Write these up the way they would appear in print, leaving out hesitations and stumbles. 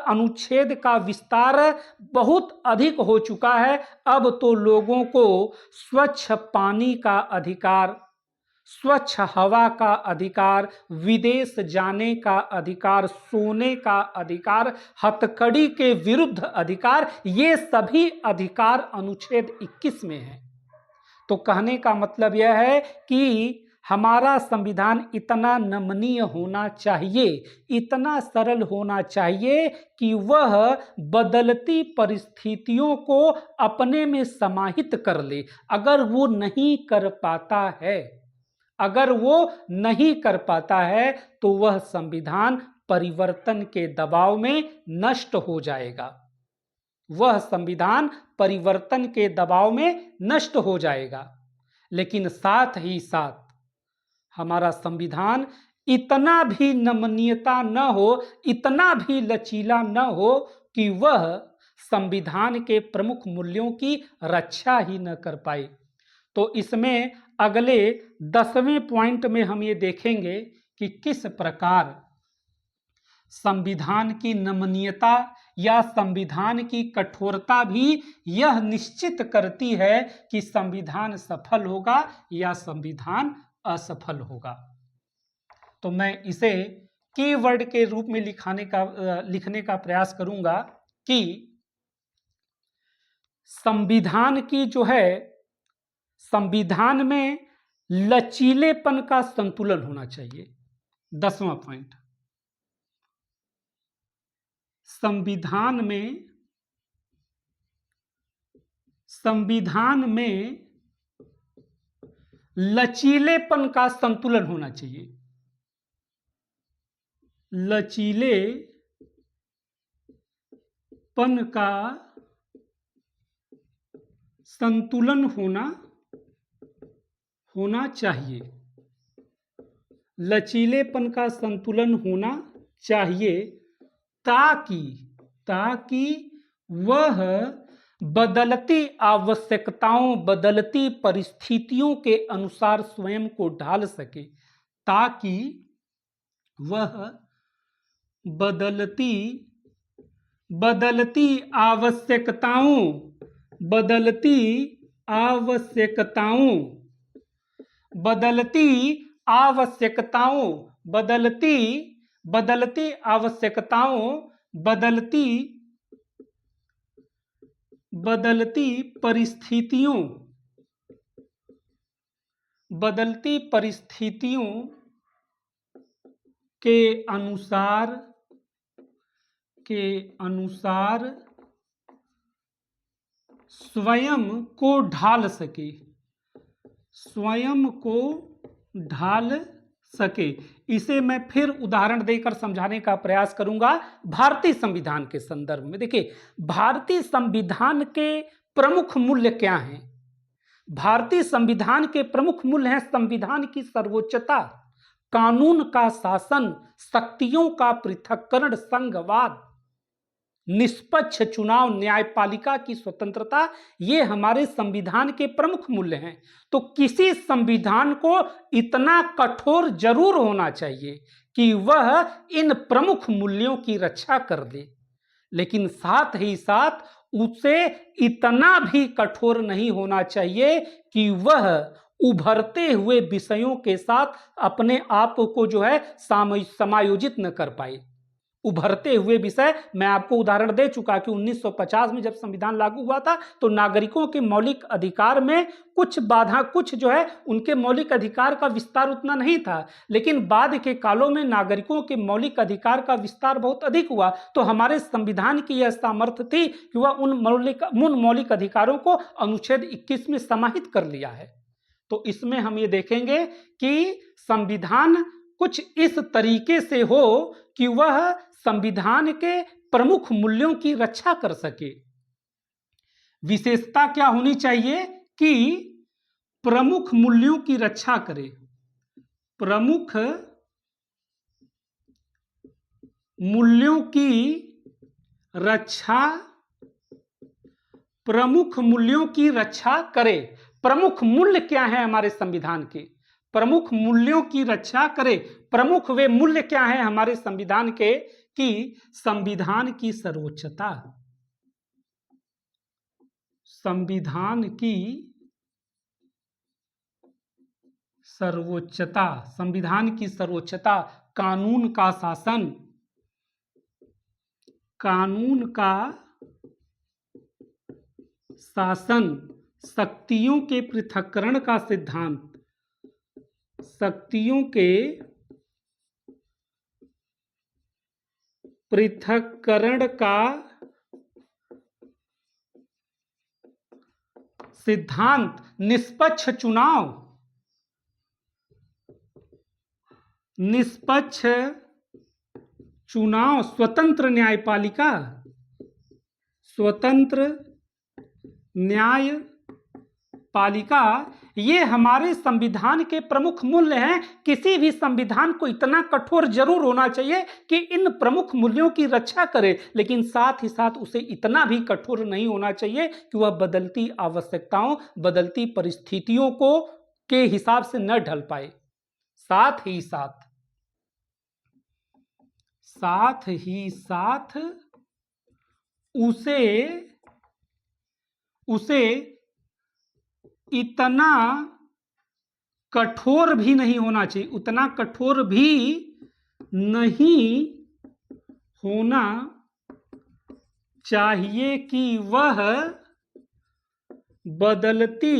अनुच्छेद का विस्तार बहुत अधिक हो चुका है। अब तो लोगों को स्वच्छ पानी का अधिकार, स्वच्छ हवा का अधिकार, विदेश जाने का अधिकार, सोने का अधिकार, हथकड़ी के विरुद्ध अधिकार, ये सभी अधिकार अनुच्छेद 21 में है। तो कहने का मतलब यह है कि हमारा संविधान इतना नमनीय होना चाहिए, इतना सरल होना चाहिए कि वह बदलती परिस्थितियों को अपने में समाहित कर ले। अगर वो नहीं कर पाता है, अगर वो नहीं कर पाता है तो वह संविधान परिवर्तन के दबाव में नष्ट हो जाएगा। वह संविधान परिवर्तन के दबाव में नष्ट हो जाएगा। लेकिन साथ ही साथ हमारा संविधान इतना भी नमनीयता न हो, इतना भी लचीला न हो कि वह संविधान के प्रमुख मूल्यों की रक्षा ही न कर पाए। तो इसमें अगले 10वें पॉइंट में हम ये देखेंगे कि किस प्रकार संविधान की नमनीयता या संविधान की कठोरता भी यह निश्चित करती है कि संविधान सफल होगा या संविधान असफल होगा। तो मैं इसे कीवर्ड के रूप में लिखने का प्रयास करूंगा कि संविधान की जो है, संविधान में लचीलेपन का संतुलन होना चाहिए। 10वां पॉइंट, संविधान में लचीलेपन का संतुलन होना चाहिए। लचीलेपन का संतुलन होना चाहिए। लचीलेपन का संतुलन होना चाहिए ताकि वह बदलती आवश्यकताओं, बदलती परिस्थितियों के अनुसार स्वयं को ढाल सके, ताकि वह बदलती परिस्थितियों के अनुसार स्वयं को ढाल सके। इसे मैं फिर उदाहरण देकर समझाने का प्रयास करूंगा भारतीय संविधान के संदर्भ में। देखिए, भारतीय संविधान के प्रमुख मूल्य क्या हैं? भारतीय संविधान के प्रमुख मूल्य हैं संविधान की सर्वोच्चता, कानून का शासन, शक्तियों का पृथक्करण, संघवाद, निष्पक्ष चुनाव, न्यायपालिका की स्वतंत्रता, ये हमारे संविधान के प्रमुख मूल्य हैं। तो किसी संविधान को इतना कठोर जरूर होना चाहिए कि वह इन प्रमुख मूल्यों की रक्षा कर दे, लेकिन साथ ही साथ उसे इतना भी कठोर नहीं होना चाहिए कि वह उभरते हुए विषयों के साथ अपने आप को जो है समायोजित न कर पाए। उभरते हुए विषय, मैं आपको उदाहरण दे चुका कि 1950 में जब संविधान लागू हुआ था तो नागरिकों के मौलिक अधिकार में कुछ जो है उनके मौलिक अधिकार का विस्तार उतना नहीं था, लेकिन बाद के कालों में नागरिकों के मौलिक अधिकार का विस्तार बहुत अधिक हुआ। तो हमारे संविधान की यह सामर्थ्य थी कि वह उन मौलिक अधिकारों को अनुच्छेद 21 में समाहित कर लिया है। तो इसमें हम ये देखेंगे कि संविधान कुछ इस तरीके से हो कि वह संविधान के प्रमुख मूल्यों की रक्षा कर सके। विशेषता क्या होनी चाहिए कि प्रमुख मूल्यों की रक्षा करे। प्रमुख मूल्यों की रक्षा करे। प्रमुख मूल्य क्या है हमारे संविधान के? प्रमुख मूल्यों की रक्षा करे। प्रमुख वे मूल्य क्या हैं हमारे संविधान के कि संविधान की सर्वोच्चता, संविधान की सर्वोच्चता, संविधान की सर्वोच्चता, कानून का शासन, कानून का शासन, शक्तियों के पृथक्करण का सिद्धांत, शक्तियों के पृथक्करण का सिद्धांत, निष्पक्ष चुनाव, निष्पक्ष चुनाव, स्वतंत्र न्यायपालिका, स्वतंत्र न्यायपालिका, ये हमारे संविधान के प्रमुख मूल्य हैं। किसी भी संविधान को इतना कठोर जरूर होना चाहिए कि इन प्रमुख मूल्यों की रक्षा करे, लेकिन साथ ही साथ उसे इतना भी कठोर नहीं होना चाहिए कि वह बदलती आवश्यकताओं, बदलती परिस्थितियों को के हिसाब से न ढल पाए। साथ ही साथ उसे इतना कठोर भी नहीं होना चाहिए, उतना कठोर भी नहीं होना चाहिए कि वह बदलती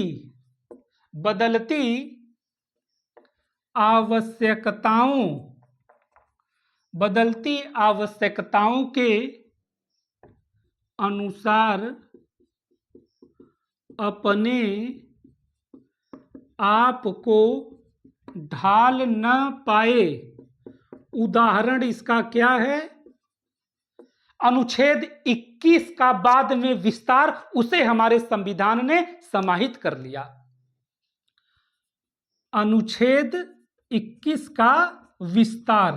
आवश्यकताओं के अनुसार अपने आप को ढाल न पाए। उदाहरण इसका क्या है? अनुच्छेद 21 का बाद में विस्तार, उसे हमारे संविधान ने समाहित कर लिया। अनुच्छेद 21 का विस्तार,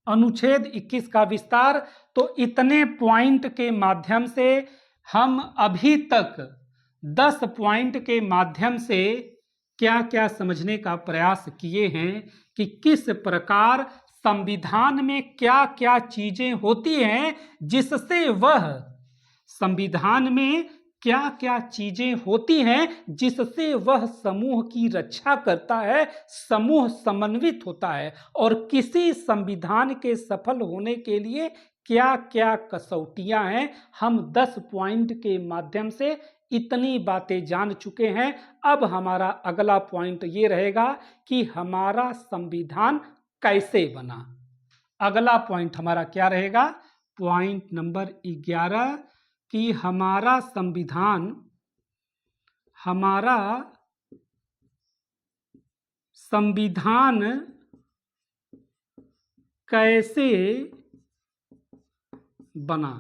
अनुच्छेद 21 का विस्तार। तो इतने पॉइंट के माध्यम से हम अभी तक 10 पॉइंट के माध्यम से क्या क्या समझने का प्रयास किए हैं कि किस प्रकार संविधान में क्या क्या चीजें होती हैं जिससे वह, संविधान में क्या क्या चीजें होती हैं जिससे वह समूह की रक्षा करता है, समूह समन्वित होता है, और किसी संविधान के सफल होने के लिए क्या क्या कसौटियां हैं। हम 10 पॉइंट के माध्यम से इतनी बातें जान चुके हैं। अब हमारा अगला पॉइंट ये रहेगा कि हमारा संविधान कैसे बना। अगला पॉइंट हमारा क्या रहेगा? पॉइंट नंबर 11 कि हमारा संविधान कैसे बना।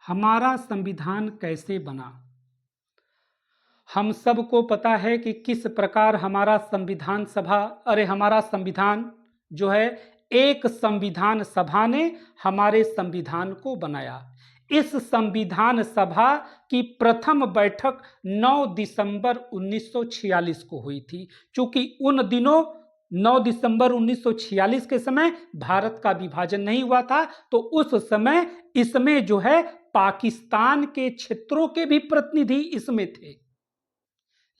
हमारा संविधान कैसे बना? हम सबको पता है कि किस प्रकार हमारा संविधान सभा, हमारा संविधान जो है, एक संविधान सभा ने हमारे संविधान को बनाया। इस संविधान सभा की प्रथम बैठक 9 दिसंबर 1946 को हुई थी। क्योंकि उन दिनों 9 दिसंबर 1946 के समय भारत का विभाजन नहीं हुआ था, तो उस समय इसमें जो है पाकिस्तान के क्षेत्रों के भी प्रतिनिधि इसमें थे।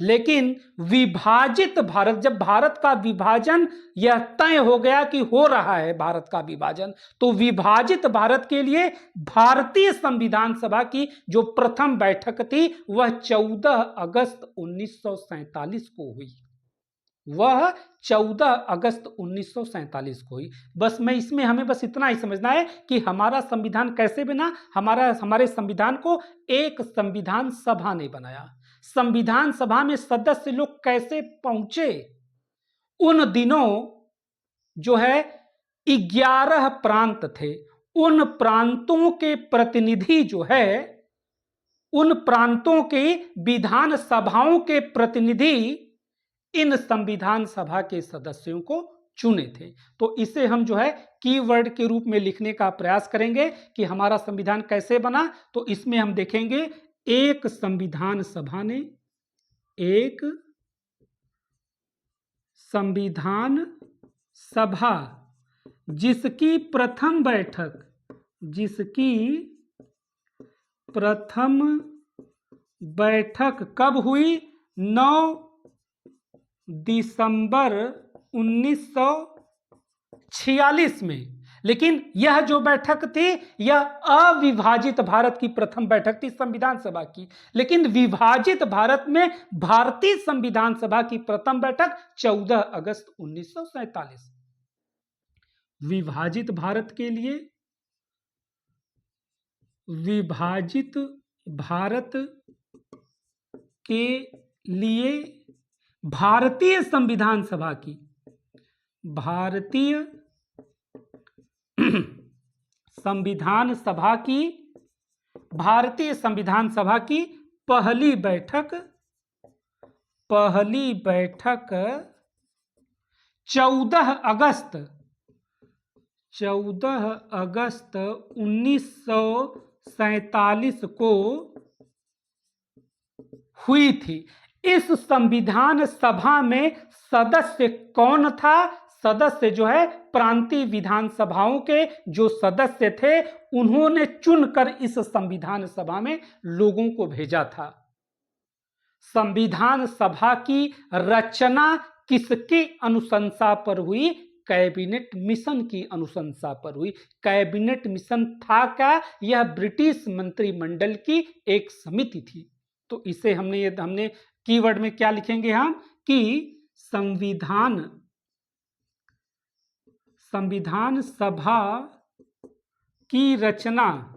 लेकिन विभाजित भारत, जब भारत का विभाजन यह तय हो गया कि हो रहा है भारत का विभाजन, तो विभाजित भारत के लिए भारतीय संविधान सभा की जो प्रथम बैठक थी वह 14 अगस्त 1947 को हुई। वह 14 अगस्त 1947 को हुई। बस हमें बस इतना ही समझना है कि हमारा संविधान कैसे बना। हमारे संविधान को एक संविधान सभा ने बनाया। संविधान सभा में सदस्य लोग कैसे पहुंचे? उन दिनों जो है 11 प्रांत थे। उन प्रांतों के प्रतिनिधि जो है, उन प्रांतों के विधान सभाओं के प्रतिनिधि इन संविधान सभा के सदस्यों को चुने थे। तो इसे हम जो है कीवर्ड के रूप में लिखने का प्रयास करेंगे कि हमारा संविधान कैसे बना। तो इसमें हम देखेंगे एक संविधान सभा ने, एक संविधान सभा जिसकी प्रथम बैठक कब हुई? 9 दिसंबर 1946 में। लेकिन यह जो बैठक थी यह अविभाजित भारत की प्रथम बैठक थी संविधान सभा की। लेकिन विभाजित भारत में भारतीय संविधान सभा की प्रथम बैठक 14 अगस्त 1947। विभाजित भारत के लिए, विभाजित भारत के लिए भारतीय संविधान सभा की, भारतीय संविधान सभा की पहली बैठक 14 अगस्त 1947 को हुई थी। इस संविधान सभा में सदस्य कौन था? सदस्य जो है प्रांतीय विधानसभाओं के जो सदस्य थे उन्होंने चुनकर इस संविधान सभा में लोगों को भेजा था। संविधान सभा की रचना किसकी अनुशंसा पर हुई? कैबिनेट मिशन की अनुशंसा पर हुई। कैबिनेट मिशन था क्या? यह ब्रिटिश मंत्रिमंडल की एक समिति थी। तो इसे हमने कीवर्ड में क्या लिखेंगे हम कि संविधान सभा की रचना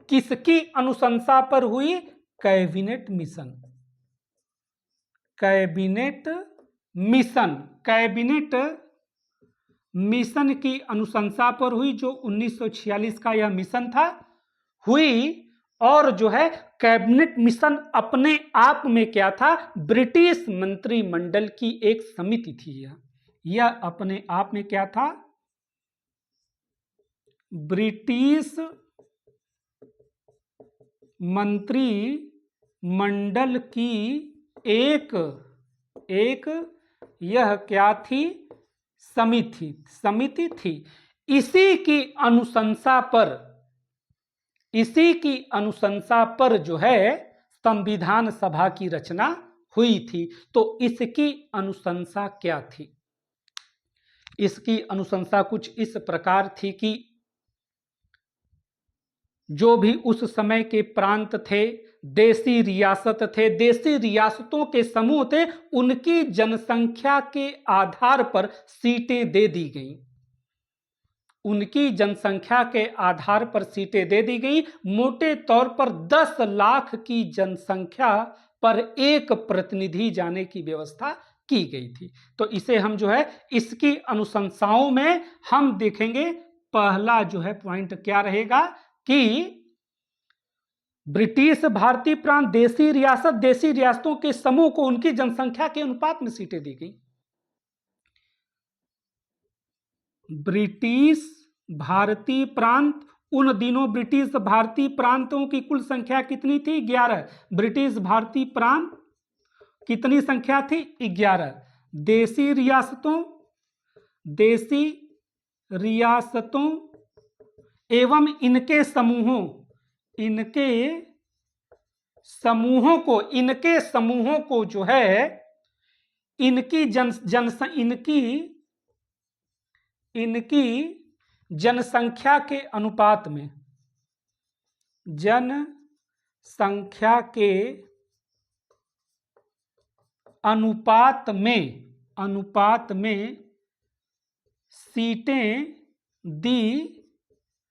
किसकी अनुशंसा पर हुई? कैबिनेट मिशन की अनुशंसा पर हुई, जो 1946 का यह मिशन था हुई। और जो है कैबिनेट मिशन अपने आप में क्या था? ब्रिटिश मंत्रिमंडल की एक समिति थी। यह अपने आप में क्या था? ब्रिटिश मंत्रिमंडल की एक यह क्या थी? समिति थी। इसी की अनुशंसा पर जो है संविधान सभा की रचना हुई थी। तो इसकी अनुशंसा क्या थी? इसकी अनुशंसा कुछ इस प्रकार थी कि जो भी उस समय के प्रांत थे, देसी रियासतों के समूह थे, उनकी जनसंख्या के आधार पर सीटें दे दी गईं। उनकी जनसंख्या के आधार पर सीटें दे दी गई। मोटे तौर पर 10 लाख की जनसंख्या पर एक प्रतिनिधि जाने की व्यवस्था की गई थी। तो इसे हम जो है इसकी अनुशंसाओं में हम देखेंगे। पहला जो है पॉइंट क्या रहेगा कि ब्रिटिश भारतीय प्रांत, देसी रियासतों के समूह को उनकी जनसंख्या के अनुपात में सीटें दी गई। ब्रिटिश भारतीय प्रांत, उन दिनों ब्रिटिश भारतीय प्रांतों की कुल संख्या कितनी थी? 11। ब्रिटिश भारतीय प्रांत कितनी संख्या थी? 11। देसी रियासतों एवं इनके समूहों को जो है इनकी जनसंख्या के अनुपात में सीटें दी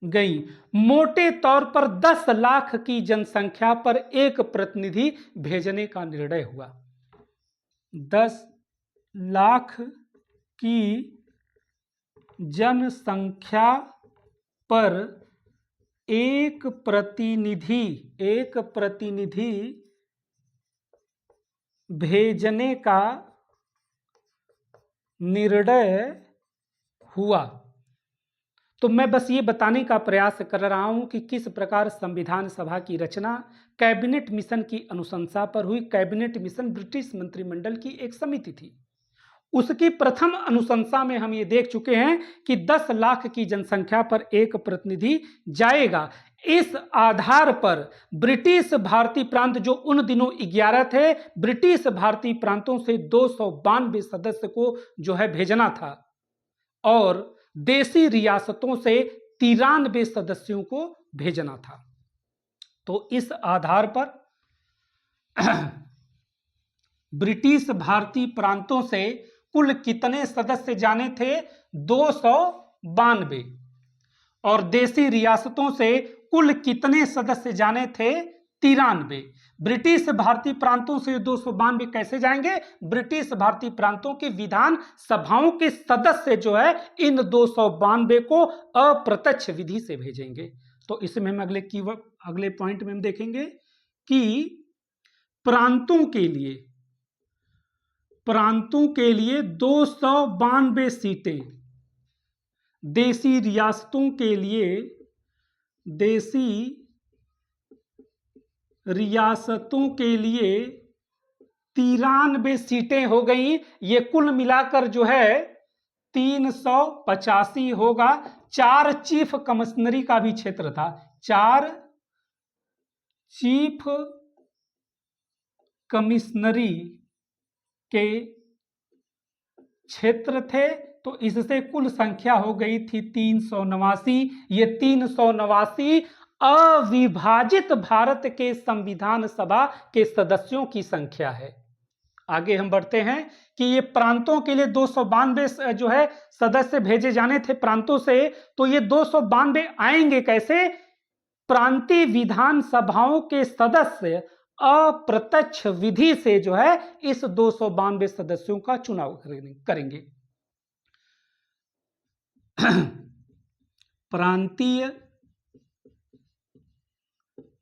गई। मोटे तौर पर 10 लाख की जनसंख्या पर एक प्रतिनिधि भेजने का निर्णय हुआ। 10 लाख की जनसंख्या पर एक प्रतिनिधि भेजने का निर्णय हुआ। तो मैं बस ये बताने का प्रयास कर रहा हूं कि किस प्रकार संविधान सभा की रचना कैबिनेट मिशन की अनुशंसा पर हुई। कैबिनेट मिशन ब्रिटिश मंत्रिमंडल की एक समिति थी। उसकी प्रथम अनुशंसा में हम ये देख चुके हैं कि 10 लाख की जनसंख्या पर एक प्रतिनिधि जाएगा। इस आधार पर ब्रिटिश भारतीय प्रांत जो उन दिनों 11 थे, ब्रिटिश भारतीय प्रांतों से 292 सदस्य को जो है भेजना था और देसी रियासतों से 93 सदस्यों को भेजना था। तो इस आधार पर ब्रिटिश भारतीय प्रांतों से कुल कितने सदस्य जाने थे? 292। और देसी रियासतों से कुल कितने सदस्य जाने थे? 93। ब्रिटिश भारतीय प्रांतों से 292 कैसे जाएंगे? ब्रिटिश भारतीय प्रांतों की विधान सभाओं के सदस्य जो है इन 292 को अप्रत्यक्ष विधि से भेजेंगे। तो इसमें हम अगले पॉइंट में हम देखेंगे कि प्रांतों के लिए 292 सीटें, देसी रियासतों के लिए 93 सीटें हो गई। ये कुल मिलाकर जो है 385 होगा। 4 चीफ कमिश्नरी का भी क्षेत्र था, 4 चीफ कमिश्नरी के क्षेत्र थे। तो इससे कुल संख्या हो गई थी 389। ये 389 अविभाजित भारत के संविधान सभा के सदस्यों की संख्या है। आगे हम बढ़ते हैं कि ये प्रांतों के लिए 292 जो है सदस्य भेजे जाने थे प्रांतों से। तो ये 292 आएंगे कैसे? प्रांतीय विधान सभाओं के सदस्य अप्रत्यक्ष विधि से जो है इस 292 सदस्यों का चुनाव करेंगे। प्रांतीय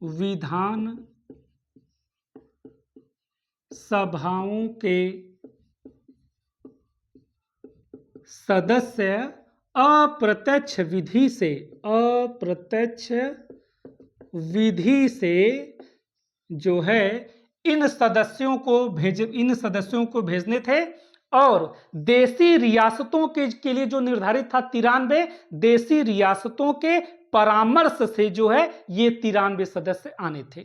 विधान सभाओं के सदस्य अप्रत्यक्ष विधि से जो है इन सदस्यों को भेजने थे। और देसी रियासतों के लिए जो निर्धारित था 93, देसी रियासतों के परामर्श से जो है ये 93 सदस्य आने थे।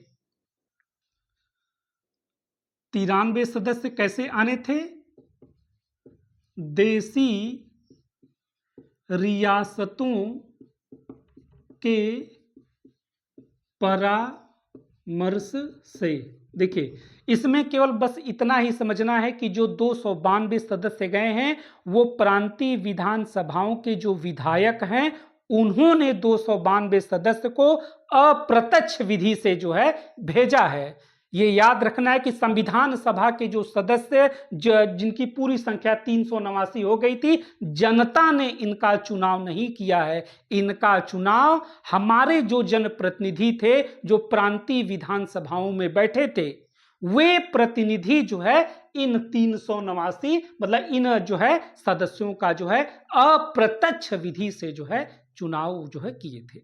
93 सदस्य कैसे आने थे? देसी रियासतों के परामर्श से। देखिए, इसमें केवल बस इतना ही समझना है कि जो 292 सदस्य गए हैं वो प्रांतीय विधान सभाओं के जो विधायक हैं उन्होंने 292 सदस्य को अप्रत्यक्ष विधि से जो है भेजा है। ये याद रखना है कि संविधान सभा के जो सदस्य जिनकी पूरी संख्या 389 हो गई थी, जनता ने इनका चुनाव नहीं किया है। इनका चुनाव हमारे जो जनप्रतिनिधि थे जो प्रांतीय विधान सभाओं में बैठे थे, वे प्रतिनिधि जो है इन 389 मतलब इन जो है सदस्यों का जो है अप्रत्यक्ष विधि से जो है चुनाव जो है किए थे।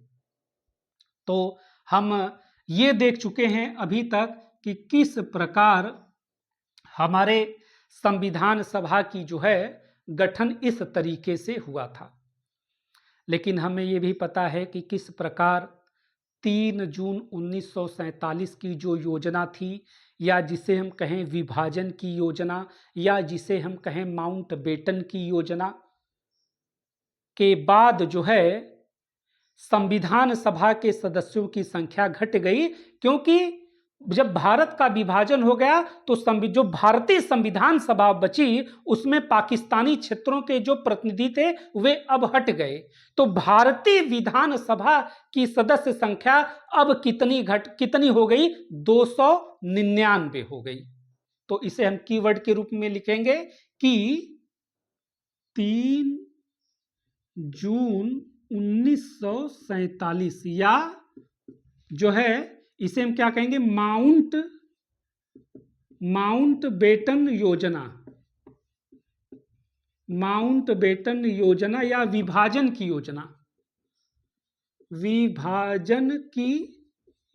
तो हम ये देख चुके हैं अभी तक कि किस प्रकार हमारे संविधान सभा की जो है गठन इस तरीके से हुआ था। लेकिन हमें ये भी पता है कि किस प्रकार 3 जून 1947 की जो योजना थी, या जिसे हम कहें विभाजन की योजना, या जिसे हम कहें माउंटबेटन की योजना के बाद जो है संविधान सभा के सदस्यों की संख्या घट गई। क्योंकि जब भारत का विभाजन हो गया तो जो भारतीय संविधान सभा बची उसमें पाकिस्तानी क्षेत्रों के जो प्रतिनिधि थे वे अब हट गए। तो भारतीय विधान सभा की सदस्य संख्या अब कितनी हो गई? 299 हो गई। तो इसे हम कीवर्ड के रूप में लिखेंगे कि 3 जून 1947, या जो है इसे हम क्या कहेंगे? माउंटबेटन योजना या विभाजन की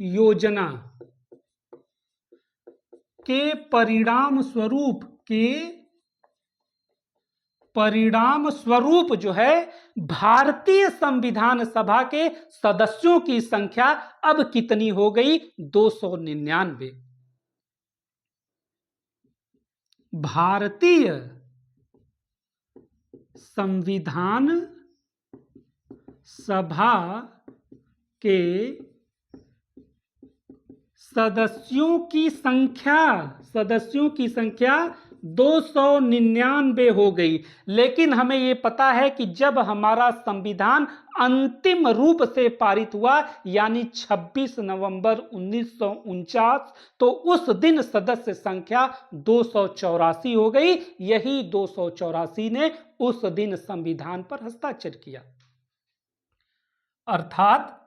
योजना के परिणाम स्वरूप परिणाम स्वरूप जो है भारतीय संविधान सभा के सदस्यों की संख्या अब कितनी हो गई? 299। भारतीय संविधान सभा के सदस्यों की संख्या 299 हो गई। लेकिन हमें यह पता है कि जब हमारा संविधान अंतिम रूप से पारित हुआ यानी 26 नवंबर 1949, तो उस दिन सदस्य संख्या 284 हो गई। यही 284 ने उस दिन संविधान पर हस्ताक्षर किया। अर्थात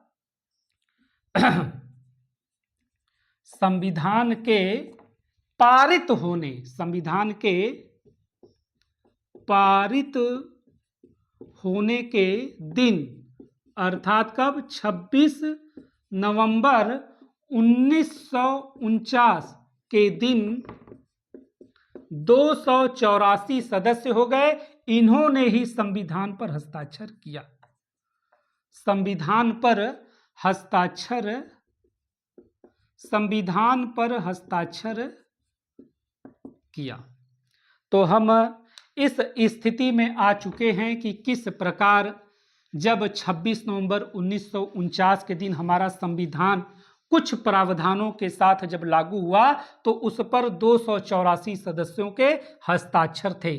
संविधान के पारित होने के दिन, अर्थात कब? 26 नवंबर 1949 के दिन 284 सदस्य हो गए। इन्होंने ही संविधान पर हस्ताक्षर किया। संविधान पर हस्ताक्षर किया। तो हम इस स्थिति में आ चुके हैं कि किस प्रकार जब 26 नवंबर 1949 के दिन हमारा संविधान कुछ प्रावधानों के साथ जब लागू हुआ तो उस पर 284 सदस्यों के हस्ताक्षर थे।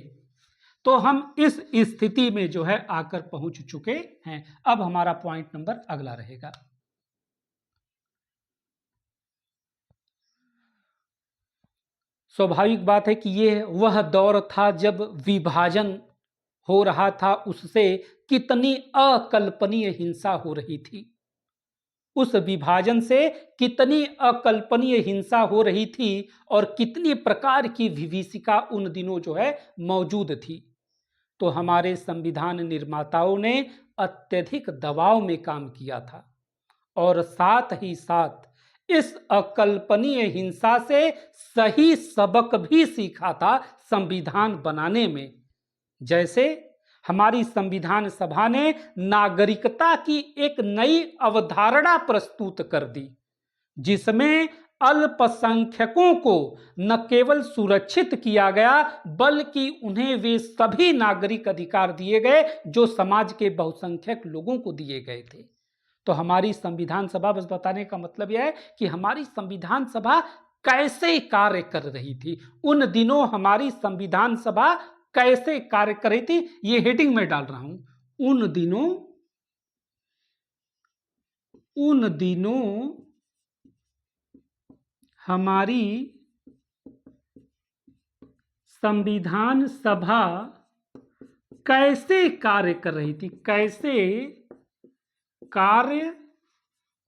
तो हम इस स्थिति में जो है आकर पहुंच चुके हैं। अब हमारा पॉइंट नंबर अगला रहेगा। स्वाभाविक बात है कि यह वह दौर था जब विभाजन हो रहा था, उससे कितनी अकल्पनीय हिंसा हो रही थी। उस विभाजन से कितनी अकल्पनीय हिंसा हो रही थी और कितनी प्रकार की विभीषिका उन दिनों जो है मौजूद थी। तो हमारे संविधान निर्माताओं ने अत्यधिक दबाव में काम किया था और साथ ही साथ इस अकल्पनीय हिंसा से सही सबक भी सीखा था संविधान बनाने में। जैसे हमारी संविधान सभा ने नागरिकता की एक नई अवधारणा प्रस्तुत कर दी, जिसमें अल्पसंख्यकों को न केवल सुरक्षित किया गया बल्कि उन्हें वे सभी नागरिक अधिकार दिए गए जो समाज के बहुसंख्यक लोगों को दिए गए थे। तो हमारी संविधान सभा, बस बताने का मतलब यह है कि हमारी संविधान सभा कैसे कार्य कर रही थी। उन दिनों हमारी संविधान सभा कैसे कार्य कर रही थी, ये हेडिंग में डाल रहा हूं। उन दिनों हमारी संविधान सभा कैसे कार्य कर रही थी, कैसे कार्य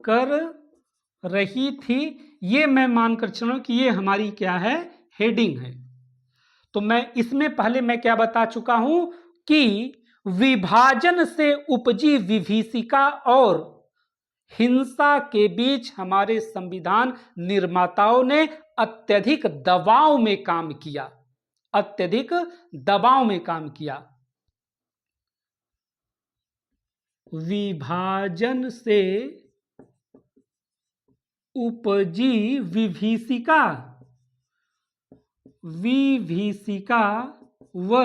कर रही थी, ये मैं मानकर चलूं कि ये हमारी क्या है, हेडिंग है। तो मैं इसमें पहले मैं क्या बता चुका हूं कि विभाजन से उपजी विभीषिका और हिंसा के बीच हमारे संविधान निर्माताओं ने अत्यधिक दबाव में काम किया, अत्यधिक दबाव में काम किया। विभाजन से उपजी विभीषिका व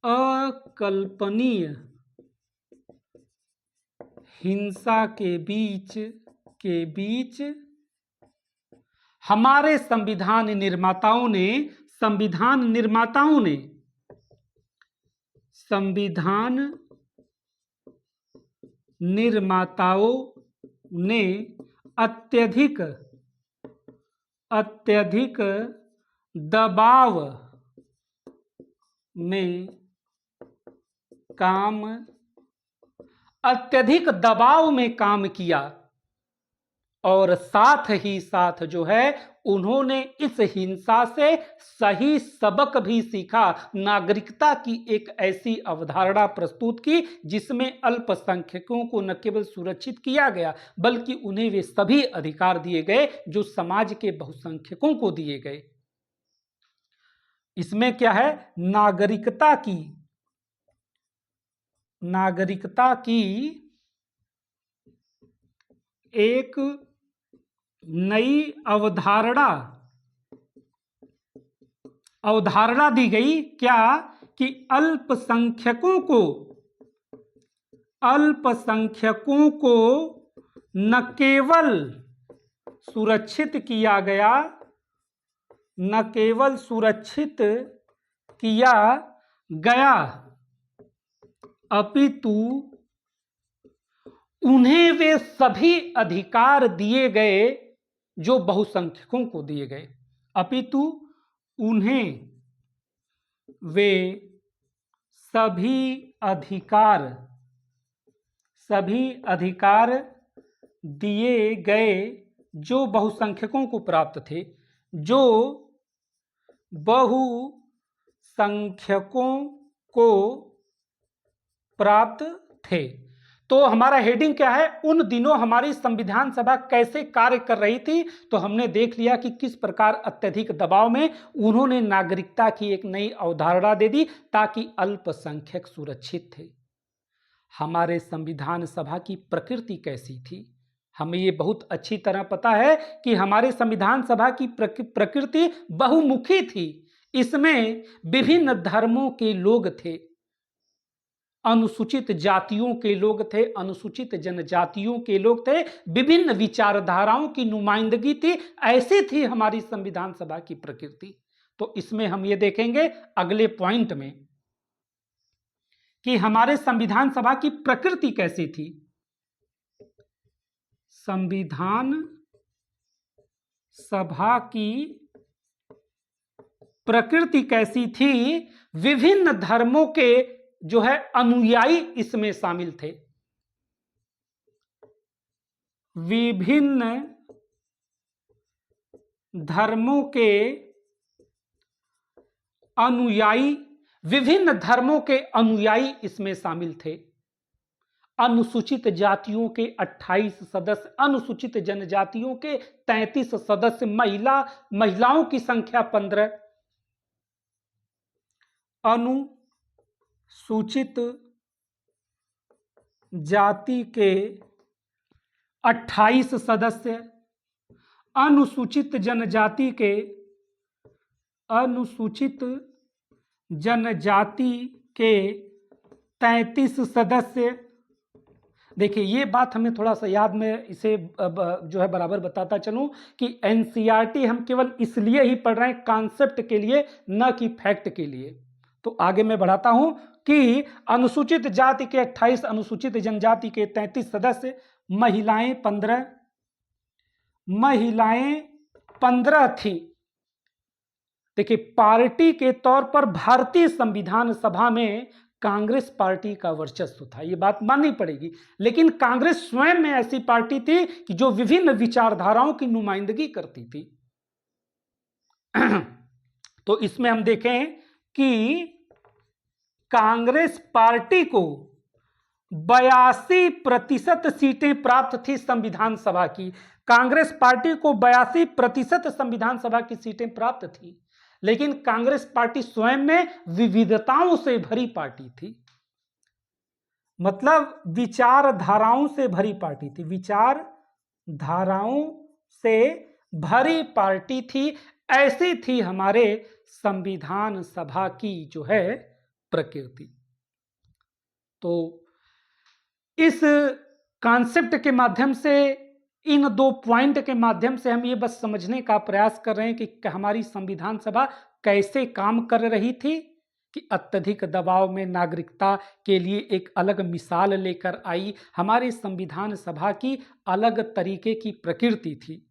अकल्पनीय हिंसा के बीच हमारे संविधान निर्माताओं ने अत्यधिक दबाव में काम किया और साथ ही साथ जो है उन्होंने इस हिंसा से सही सबक भी सीखा। नागरिकता की एक ऐसी अवधारणा प्रस्तुत की जिसमें अल्पसंख्यकों को न केवल सुरक्षित किया गया बल्कि उन्हें वे सभी अधिकार दिए गए जो समाज के बहुसंख्यकों को दिए गए। इसमें क्या है, नागरिकता की एक नई अवधारणा दी गई, क्या कि अल्पसंख्यकों को न केवल सुरक्षित किया गया अपितु उन्हें वे सभी अधिकार दिए गए जो बहुसंख्यकों को दिए गए। अपितु उन्हें वे सभी अधिकार दिए गए जो बहुसंख्यकों को प्राप्त थे, जो बहुसंख्यकों को प्राप्त थे। तो हमारा हेडिंग क्या है, उन दिनों हमारी संविधान सभा कैसे कार्य कर रही थी। तो हमने देख लिया कि किस प्रकार अत्यधिक दबाव में उन्होंने नागरिकता की एक नई अवधारणा दे दी ताकि अल्पसंख्यक सुरक्षित थे। हमारे संविधान सभा की प्रकृति कैसी थी, हमें ये बहुत अच्छी तरह पता है कि हमारे संविधान सभा की प्रकृति बहुमुखी थी। इसमें विभिन्न धर्मों के लोग थे, अनुसूचित जातियों के लोग थे, अनुसूचित जनजातियों के लोग थे, विभिन्न विचारधाराओं की नुमाइंदगी थी। ऐसी थी हमारी संविधान सभा की प्रकृति। तो इसमें हम ये देखेंगे अगले पॉइंट में कि हमारे संविधान सभा की प्रकृति कैसी थी। संविधान सभा की प्रकृति कैसी थी, विभिन्न धर्मों के जो है अनुयायी इसमें शामिल थे। विभिन्न धर्मों के अनुयायी इसमें शामिल थे। अनुसूचित जातियों के 28 सदस्य, अनुसूचित जनजातियों के 33 सदस्य, महिलाओं की संख्या 15, अनुसूचित जाति के 28 सदस्य, अनुसूचित जनजाति के 33 सदस्य। देखिए ये बात हमें थोड़ा सा याद में इसे जो है बराबर बताता चलूं कि एनसीईआरटी हम केवल इसलिए ही पढ़ रहे हैं कॉन्सेप्ट के लिए, न कि फैक्ट के लिए। तो आगे मैं बढ़ाता हूं कि अनुसूचित जाति के 28, अनुसूचित जनजाति के 33 सदस्य, महिलाएं 15 थी। देखिए पार्टी के तौर पर भारतीय संविधान सभा में कांग्रेस पार्टी का वर्चस्व था, ये बात माननी पड़ेगी। लेकिन कांग्रेस स्वयं में ऐसी पार्टी थी कि जो विभिन्न विचारधाराओं की नुमाइंदगी करती थी। तो इसमें हम देखें कि कांग्रेस पार्टी को 82% सीटें प्राप्त थी संविधान सभा की। कांग्रेस पार्टी को 82% संविधान सभा की सीटें प्राप्त थी। लेकिन कांग्रेस पार्टी स्वयं में विविधताओं से भरी पार्टी थी, मतलब विचारधाराओं से भरी पार्टी थी, विचारधाराओं से भरी पार्टी थी। ऐसी थी हमारे संविधान सभा की जो है प्रकृति। तो इस कॉन्सेप्ट के माध्यम से, इन 2 पॉइंट के माध्यम से हम ये बस समझने का प्रयास कर रहे हैं कि हमारी संविधान सभा कैसे काम कर रही थी, कि अत्यधिक दबाव में नागरिकता के लिए एक अलग मिसाल लेकर आई। हमारी संविधान सभा की अलग तरीके की प्रकृति थी।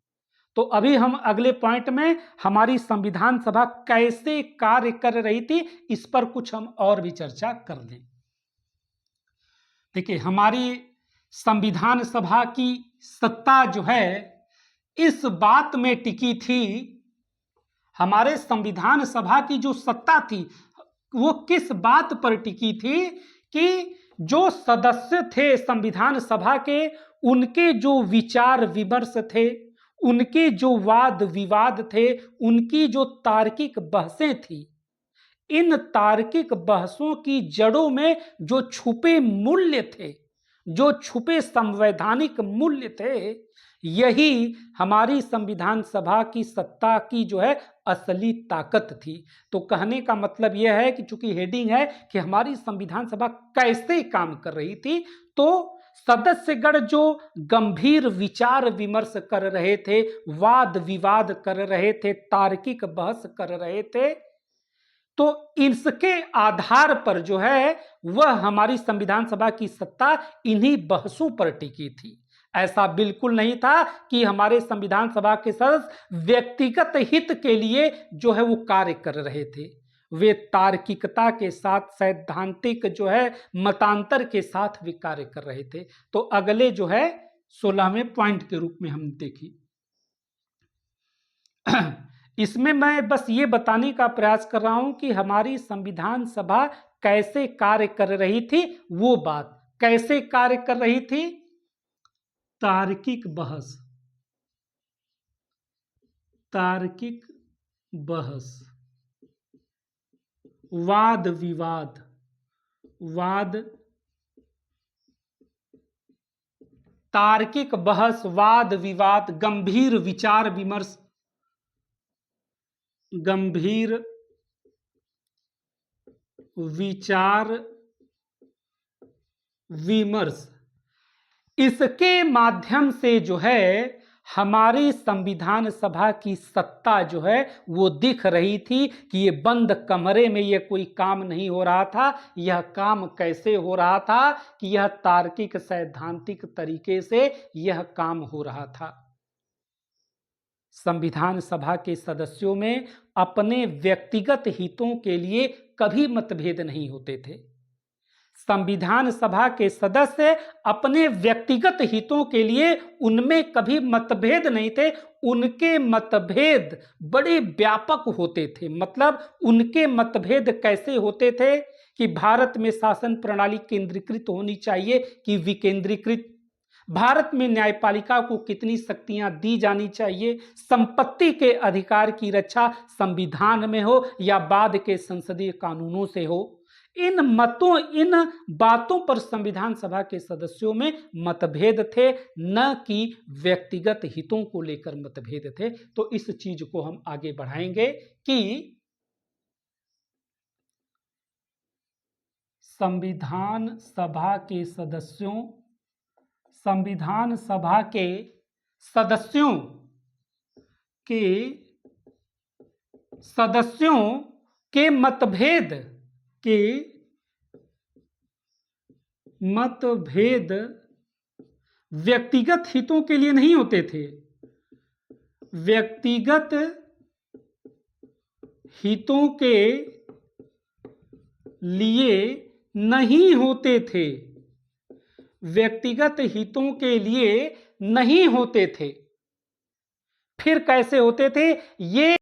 तो अभी हम अगले पॉइंट में हमारी संविधान सभा कैसे कार्य कर रही थी, इस पर कुछ हम और भी चर्चा कर लें। देखिए हमारी संविधान सभा की सत्ता जो है इस बात में टिकी थी, हमारे संविधान सभा की जो सत्ता थी वो किस बात पर टिकी थी कि जो सदस्य थे संविधान सभा के, उनके जो विचार विमर्श थे, उनके जो वाद विवाद थे, उनकी जो तार्किक बहसें थी, इन तार्किक बहसों की जड़ों में जो छुपे मूल्य थे, जो छुपे संवैधानिक मूल्य थे, यही हमारी संविधान सभा की सत्ता की जो है असली ताकत थी। तो कहने का मतलब यह है कि चूंकि हेडिंग है कि हमारी संविधान सभा कैसे काम कर रही थी, तो सदस्यगण जो गंभीर विचार विमर्श कर रहे थे, वाद विवाद कर रहे थे, तार्किक बहस कर रहे थे, तो इसके आधार पर जो है वह हमारी संविधान सभा की सत्ता इन्हीं बहसों पर टिकी थी। ऐसा बिल्कुल नहीं था कि हमारे संविधान सभा के सदस्य व्यक्तिगत हित के लिए जो है वो कार्य कर रहे थे। वे तार्किकता के साथ, सैद्धांतिक जो है मतांतर के साथ भी कार्य कर रहे थे। तो अगले जो है 16वें पॉइंट के रूप में हम देखिए, इसमें मैं बस ये बताने का प्रयास कर रहा हूं कि हमारी संविधान सभा कैसे कार्य कर रही थी। वो बात कैसे कार्य कर रही थी? तार्किक बहस, तार्किक बहस, वाद विवाद, वाद, तार्किक बहस, वाद विवाद, गंभीर विचार विमर्श, गंभीर विचार विमर्श, इसके माध्यम से जो है हमारी संविधान सभा की सत्ता जो है वो दिख रही थी कि ये बंद कमरे में ये कोई काम नहीं हो रहा था। यह काम कैसे हो रहा था कि यह तार्किक सैद्धांतिक तरीके से यह काम हो रहा था। संविधान सभा के सदस्यों में अपने व्यक्तिगत हितों के लिए कभी मतभेद नहीं होते थे। संविधान सभा के सदस्य अपने व्यक्तिगत हितों के लिए उनमें कभी मतभेद नहीं थे। उनके मतभेद बड़े व्यापक होते थे। मतलब उनके मतभेद कैसे होते थे कि भारत में शासन प्रणाली केंद्रीकृत होनी चाहिए कि विकेंद्रीकृत, भारत में न्यायपालिका को कितनी शक्तियां दी जानी चाहिए, संपत्ति के अधिकार की रक्षा संविधान में हो या बाद के संसदीय कानूनों से हो। इन बातों पर संविधान सभा के सदस्यों में मतभेद थे, न कि व्यक्तिगत हितों को लेकर मतभेद थे। तो इस चीज को हम आगे बढ़ाएंगे कि संविधान सभा के सदस्यों के मतभेद व्यक्तिगत हितों के लिए नहीं होते थे। व्यक्तिगत हितों के लिए नहीं होते थे। व्यक्तिगत हितों के लिए नहीं होते थे। फिर कैसे होते थे? ये